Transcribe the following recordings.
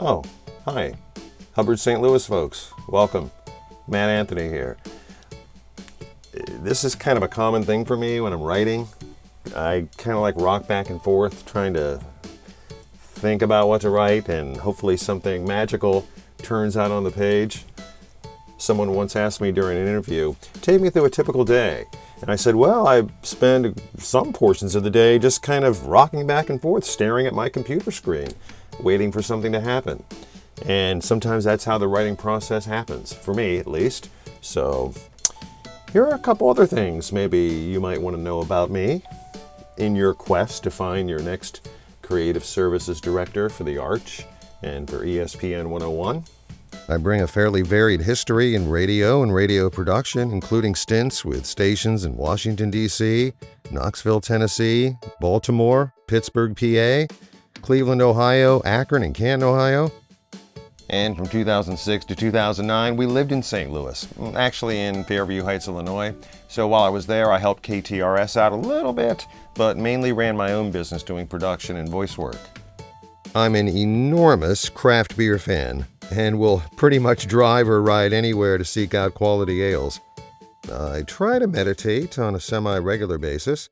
Oh, hi. Hubbard, St. Louis folks. Welcome. Matt Anthony here. This is kind of a common thing for me when I'm writing. I kind of like rock back and forth trying to think about what to write, and hopefully something magical turns out on the page. Someone once asked me during an interview, take me through a typical day. And I said, well, I spend some portions of the day just kind of rocking back and forth, staring at my computer screen, waiting for something to happen. And sometimes that's how the writing process happens, for me at least. So here are a couple other things maybe you might want to know about me in your quest to find your next creative services director for the Arch and for ESPN 101. I bring a fairly varied history in radio and radio production, including stints with stations in Washington, D.C., Knoxville, Tennessee, Baltimore, Pittsburgh, PA, Cleveland, Ohio, Akron, and Canton, Ohio. And from 2006 to 2009, we lived in St. Louis, actually in Fairview Heights, Illinois. So while I was there, I helped KTRS out a little bit, but mainly ran my own business doing production and voice work. I'm an enormous craft beer fan and will pretty much drive or ride anywhere to seek out quality ales. I try to meditate on a semi-regular basis.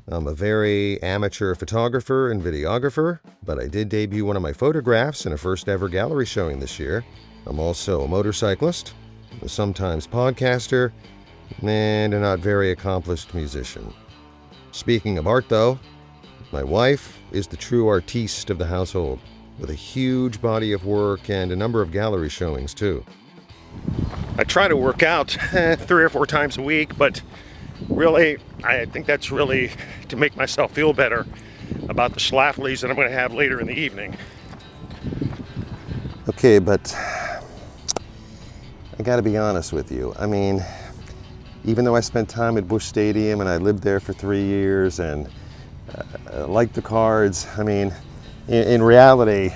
I'm a very amateur photographer and videographer, but I did debut one of my photographs in a first ever gallery showing this year. I'm also a motorcyclist, a sometimes podcaster, and a not very accomplished musician. Speaking of art though, my wife is the true artiste of the household, with a huge body of work and a number of gallery showings too. I try to work out 3 or 4 times a week, but really, I think that's really to make myself feel better about the schlaflies that I'm going to have later in the evening. Okay, but I got to be honest with you. I mean, even though I spent time at Busch Stadium and I lived there for 3 years and liked the Cards, I mean, in reality,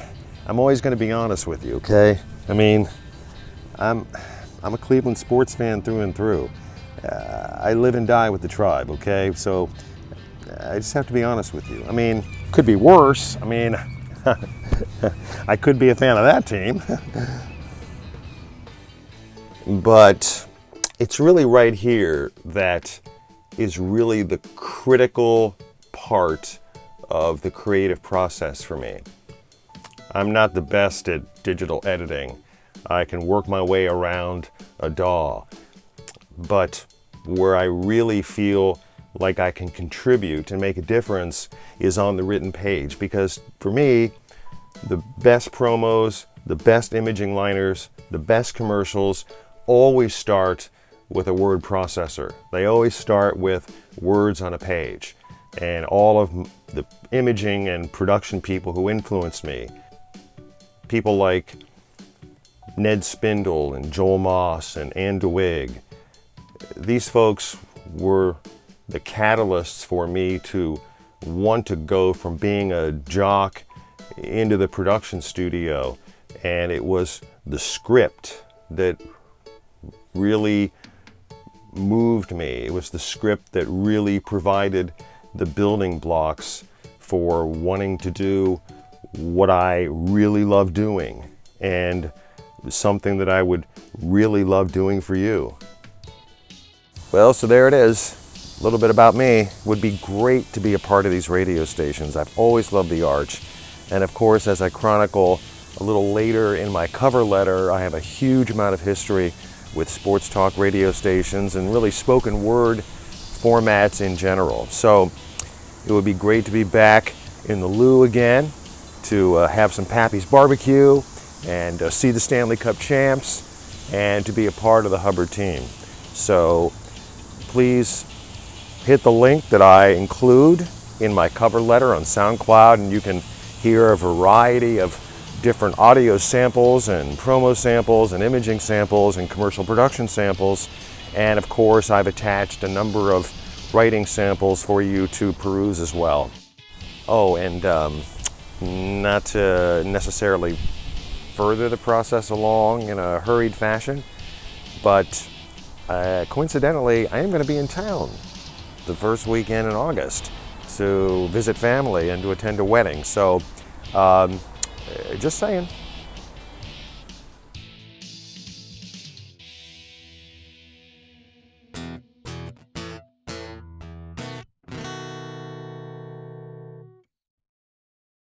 I'm always going to be honest with you, okay? I mean, I'm a Cleveland sports fan through and through. I live and die with the Tribe, okay? So I just have to be honest with you. I mean, could be worse. I mean, I could be a fan of that team. But it's really right here that is really the critical part of the creative process for me. I'm not the best at digital editing. I can work my way around a DAW. But where I really feel like I can contribute and make a difference is on the written page, because for me, the best promos, the best imaging liners, the best commercials always start with a word processor. They always start with words on a page. And all of the imaging and production people who influenced me, people like Ned Spindle and Joel Moss and Ann DeWig, these folks were the catalysts for me to want to go from being a jock into the production studio. And it was the script that really moved me. It was the script that really provided the building blocks for wanting to do what I really love doing, and something that I would really love doing for you. Well, so there it is. A little bit about me. Would be great to be a part of these radio stations. I've always loved the Arch. And of course, as I chronicle a little later in my cover letter, I have a huge amount of history with sports talk radio stations and really spoken word formats in general. So it would be great to be back in the Lou again, to have some Pappy's barbecue and see the Stanley Cup champs, and to be a part of the Hubbard team. So please hit the link that I include in my cover letter on SoundCloud, and you can hear a variety of different audio samples and promo samples and imaging samples and commercial production samples. And of course, I've attached a number of writing samples for you to peruse as well. Oh, and not to necessarily further the process along in a hurried fashion, but coincidentally, I am going to be in town the first weekend in August to visit family and to attend a wedding. So just saying.